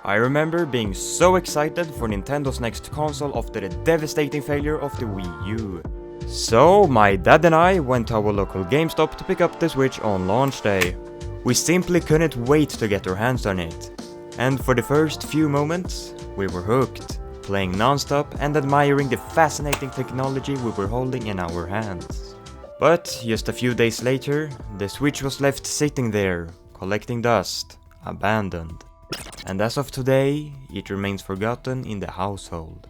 I remember being so excited for Nintendo's next console after the devastating failure of the Wii U. So my dad and I went to our local GameStop to pick up the Switch on launch day. We simply couldn't wait to get our hands on it. And for the first few moments, we were hooked, playing non-stop and admiring the fascinating technology we were holding in our hands. But just a few days later, the Switch was left sitting there, collecting dust, abandoned. And as of today, it remains forgotten in the household.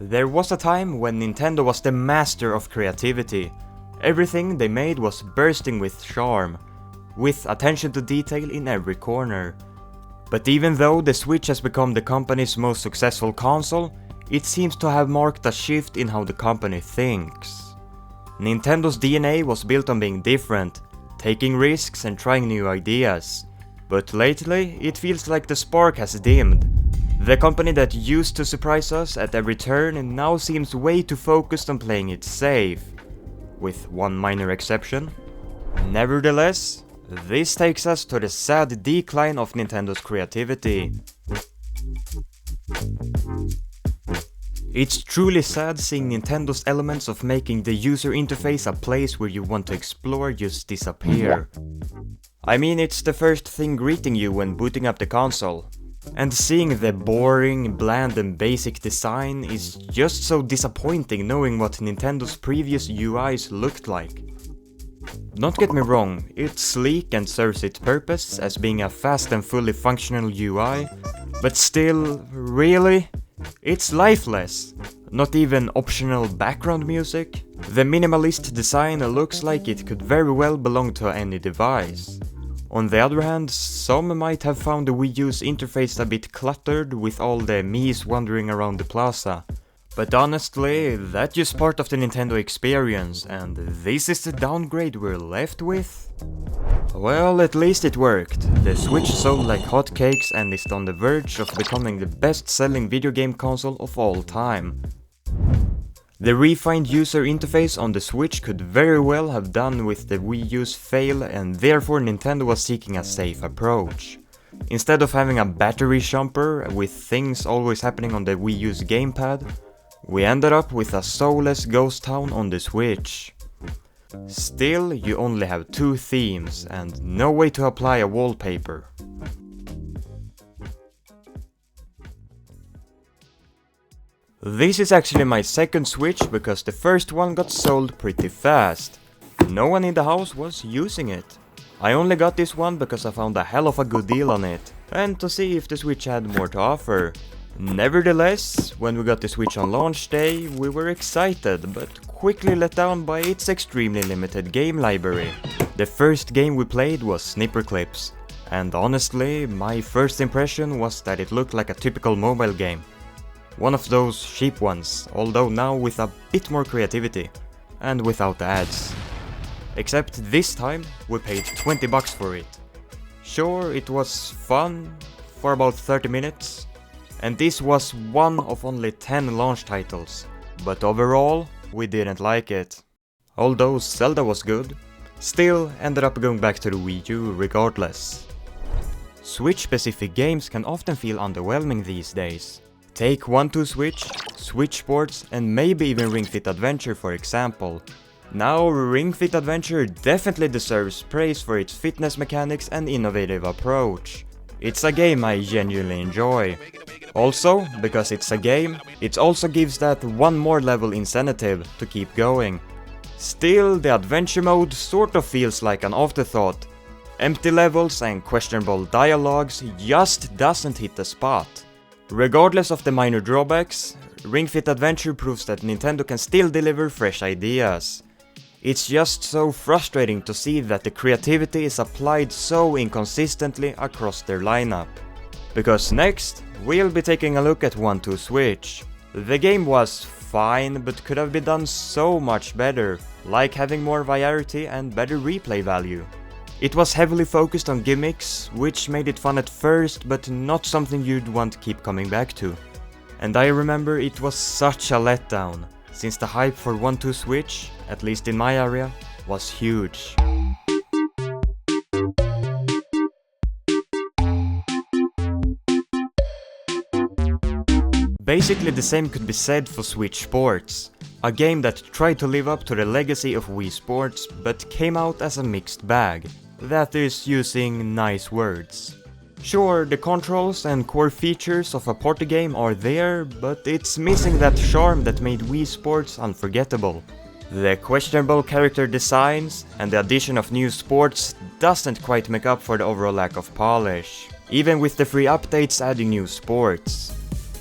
There was a time when Nintendo was the master of creativity. Everything they made was bursting with charm, with attention to detail in every corner. But even though the Switch has become the company's most successful console, it seems to have marked a shift in how the company thinks. Nintendo's DNA was built on being different, taking risks and trying new ideas. But lately, it feels like the spark has dimmed. The company that used to surprise us at every turn now seems way too focused on playing it safe. With one minor exception. Nevertheless, this takes us to the sad decline of Nintendo's creativity. It's truly sad seeing Nintendo's elements of making the user interface a place where you want to explore just disappear. I mean, it's the first thing greeting you when booting up the console. And seeing the boring, bland and basic design is just so disappointing knowing what Nintendo's previous UIs looked like. Don't get me wrong, it's sleek and serves its purpose as being a fast and fully functional UI, but still, really? It's lifeless. Not even optional background music. The minimalist design looks like it could very well belong to any device. On the other hand, some might have found the Wii U's interface a bit cluttered with all the Miis wandering around the plaza. But honestly, that's just part of the Nintendo experience, and this is the downgrade we're left with? Well, at least it worked. The Switch sold like hotcakes and is on the verge of becoming the best-selling video game console of all time. The refined user interface on the Switch could very well have done with the Wii U's fail, and therefore Nintendo was seeking a safe approach. Instead of having a battery jumper with things always happening on the Wii U's gamepad, we ended up with a soulless ghost town on the Switch. Still, you only have two themes and no way to apply a wallpaper. This is actually my second Switch because the first one got sold pretty fast. No one in the house was using it. I only got this one because I found a hell of a good deal on it, and to see if the Switch had more to offer. Nevertheless, when we got the Switch on launch day, we were excited, but quickly let down by its extremely limited game library. The first game we played was Snipperclips, and honestly, my first impression was that it looked like a typical mobile game. One of those cheap ones, although now with a bit more creativity, and without ads. Except this time, we paid $20 for it. Sure, it was fun for about 30 minutes, and this was one of only 10 launch titles, but overall, we didn't like it. Although Zelda was good, still ended up going back to the Wii U regardless. Switch-specific games can often feel underwhelming these days. Take 1-2-Switch, Switch Sports, and maybe even Ring Fit Adventure for example. Now, Ring Fit Adventure definitely deserves praise for its fitness mechanics and innovative approach. It's a game I genuinely enjoy. Also, because it's a game, it also gives that one more level incentive to keep going. Still, the adventure mode sort of feels like an afterthought. Empty levels and questionable dialogues just doesn't hit the spot. Regardless of the minor drawbacks, Ring Fit Adventure proves that Nintendo can still deliver fresh ideas. It's just so frustrating to see that the creativity is applied so inconsistently across their lineup. Because next, we'll be taking a look at 1-2-Switch. The game was fine, but could have been done so much better, like having more variety and better replay value. It was heavily focused on gimmicks, which made it fun at first, but not something you'd want to keep coming back to. And I remember it was such a letdown, since the hype for 1-2-Switch, at least in my area, was huge. Basically the same could be said for Switch Sports, a game that tried to live up to the legacy of Wii Sports but came out as a mixed bag, that is, using nice words. Sure, the controls and core features of a party game are there, but it's missing that charm that made Wii Sports unforgettable. The questionable character designs and the addition of new sports doesn't quite make up for the overall lack of polish, even with the free updates adding new sports.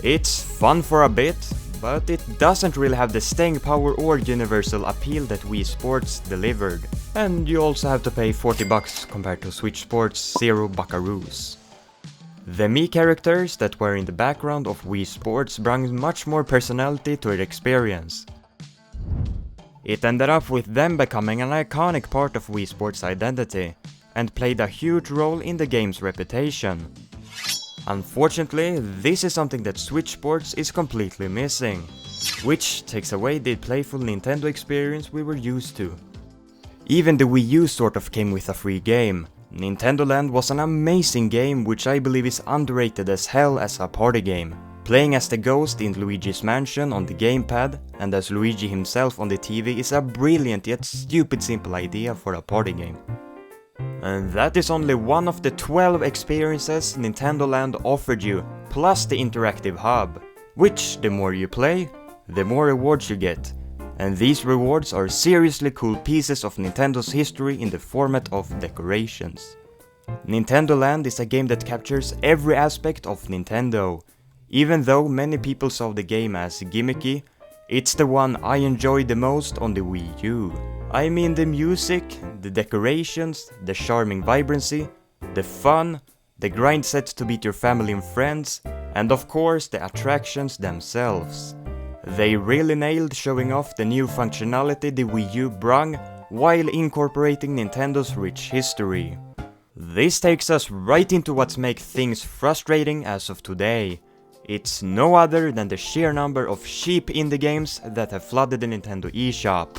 It's fun for a bit, but it doesn't really have the staying power or universal appeal that Wii Sports delivered. And you also have to pay $40 compared to Switch Sports' 0 buckaroos. The Mii characters that were in the background of Wii Sports brought much more personality to the experience. It ended up with them becoming an iconic part of Wii Sports' identity, and played a huge role in the game's reputation. Unfortunately, this is something that Switch Sports is completely missing, which takes away the playful Nintendo experience we were used to. Even the Wii U sort of came with a free game. Nintendo Land was an amazing game which I believe is underrated as hell as a party game. Playing as the ghost in Luigi's mansion on the gamepad and as Luigi himself on the TV is a brilliant yet stupid simple idea for a party game. And that is only one of the 12 experiences Nintendo Land offered you, plus the interactive hub, which the more you play, the more rewards you get. And these rewards are seriously cool pieces of Nintendo's history in the format of decorations. Nintendo Land is a game that captures every aspect of Nintendo. Even though many people saw the game as gimmicky, it's the one I enjoyed the most on the Wii U. I mean the music, the decorations, the charming vibrancy, the fun, the grind set to beat your family and friends, and of course the attractions themselves. They really nailed showing off the new functionality the Wii U brung while incorporating Nintendo's rich history. This takes us right into what makes things frustrating as of today. It's no other than the sheer number of cheap indie games that have flooded the Nintendo eShop.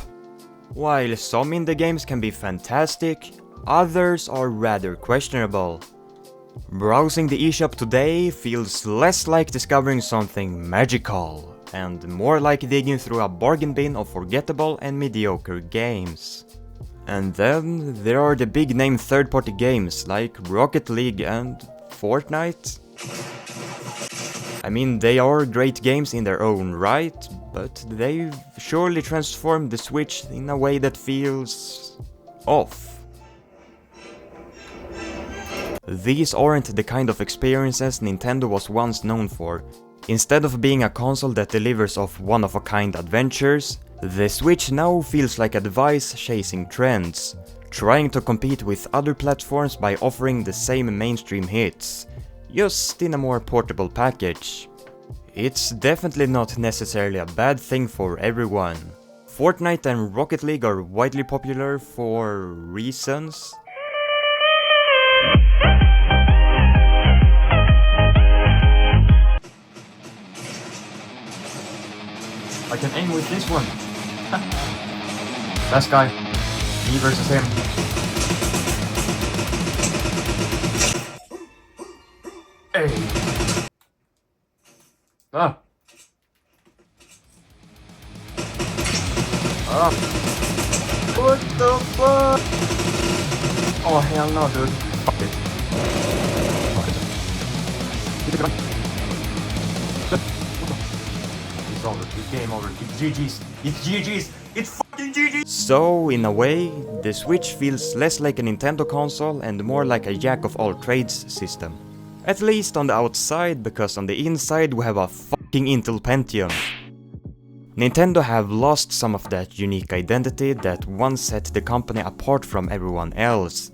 While some indie games can be fantastic, others are rather questionable. Browsing the eShop today feels less like discovering something magical, and more like digging through a bargain bin of forgettable and mediocre games. And then there are the big name third-party games like Rocket League and Fortnite. I mean, they are great games in their own right, but they've surely transformed the Switch in a way that feels off. These aren't the kind of experiences Nintendo was once known for. Instead of being a console that delivers off one-of-a-kind adventures, the Switch now feels like a device chasing trends, trying to compete with other platforms by offering the same mainstream hits, just in a more portable package. It's definitely not necessarily a bad thing for everyone. Fortnite and Rocket League are widely popular for reasons. I can aim with this one. Best guy. Me versus him. Hey. Ah. Ah. What the fuck? Oh hell no, dude. Fuck it. Fuck it. Keep it going. It's over. It's game over. It's GG's. It's GG's. It's fucking GG's. So, in a way, the Switch feels less like a Nintendo console and more like a jack of all trades system. At least on the outside, because on the inside we have a fucking Intel Pentium. Nintendo have lost some of that unique identity that once set the company apart from everyone else,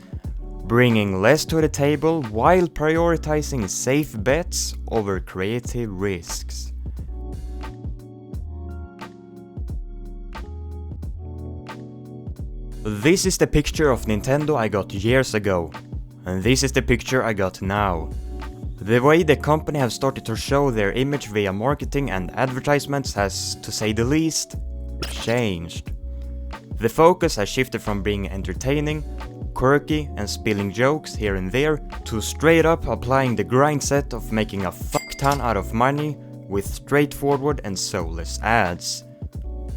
bringing less to the table while prioritizing safe bets over creative risks. This is the picture of Nintendo I got years ago, and this is the picture I got now. The way the company have started to show their image via marketing and advertisements has, to say the least, changed. The focus has shifted from being entertaining, quirky and spilling jokes here and there to straight up applying the grind set of making a fuck ton out of money with straightforward and soulless ads.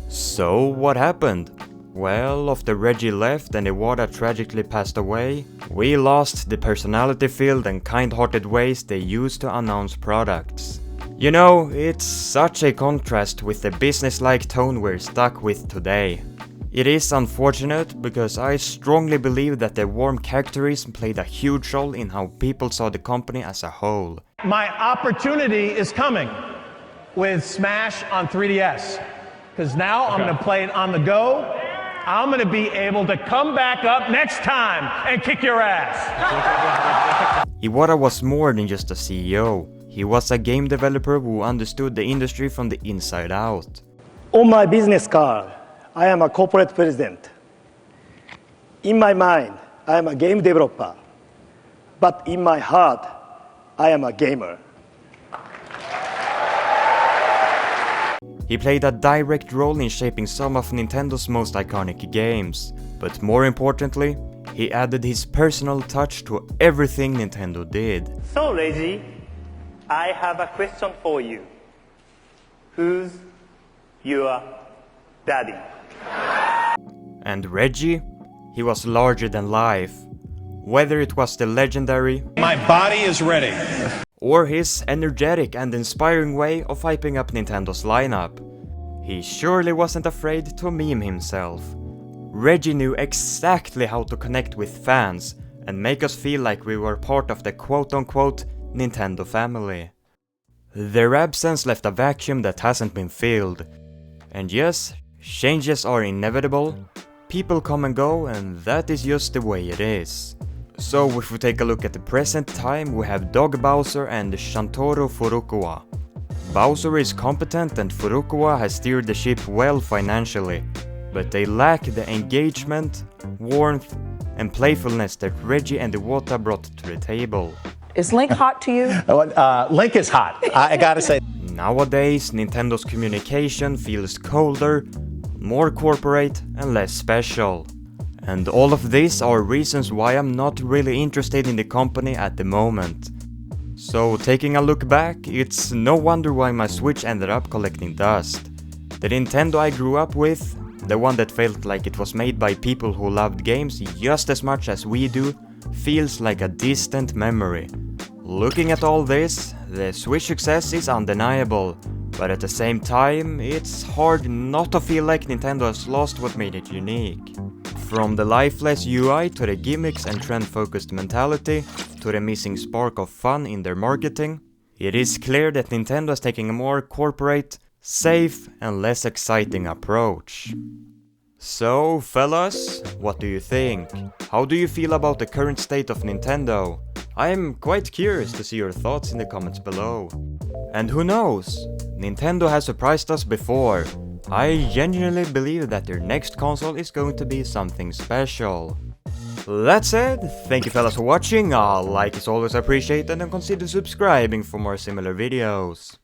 So what happened? Well, after Reggie left and Iwata tragically passed away, we lost the personality filled and kind-hearted ways they used to announce products. You know, it's such a contrast with the business-like tone we're stuck with today. It is unfortunate because I strongly believe that their warm characterism played a huge role in how people saw the company as a whole. My opportunity is coming with Smash on 3DS, because now I'm going to play it on the go. I'm going to be able to come back up next time and kick your ass. Iwata was more than just a CEO. He was a game developer who understood the industry from the inside out. On my business card, I am a corporate president. In my mind, I am a game developer. But in my heart, I am a gamer. He played a direct role in shaping some of Nintendo's most iconic games, but more importantly, he added his personal touch to everything Nintendo did. So Reggie, I have a question for you. Who's your daddy? And Reggie? He was larger than life. Whether it was the legendary My body is ready. or his energetic and inspiring way of hyping up Nintendo's lineup, he surely wasn't afraid to meme himself. Reggie knew exactly how to connect with fans and make us feel like we were part of the quote-unquote Nintendo family. Their absence left a vacuum that hasn't been filled. And yes, changes are inevitable, people come and go, and that is just the way it is. So if we take a look at the present time, we have Dog Bowser and Shantaro Furukawa. Bowser is competent and Furukawa has steered the ship well financially, but they lack the engagement, warmth, and playfulness that Reggie and Iwata brought to the table. Is Link hot to you? Link is hot. I gotta say. Nowadays, Nintendo's communication feels colder, more corporate, and less special. And all of these are reasons why I'm not really interested in the company at the moment. So taking a look back, it's no wonder why my Switch ended up collecting dust. The Nintendo I grew up with, the one that felt like it was made by people who loved games just as much as we do, feels like a distant memory. Looking at all this, the Switch success is undeniable, but at the same time, it's hard not to feel like Nintendo has lost what made it unique. From the lifeless UI to the gimmicks and trend-focused mentality, to the missing spark of fun in their marketing, it is clear that Nintendo is taking a more corporate, safe and less exciting approach. So fellas, what do you think? How do you feel about the current state of Nintendo? I'm quite curious to see your thoughts in the comments below. And who knows? Nintendo has surprised us before. I genuinely believe that their next console is going to be something special. That said, thank you fellas for watching, a like is always appreciated and consider subscribing for more similar videos.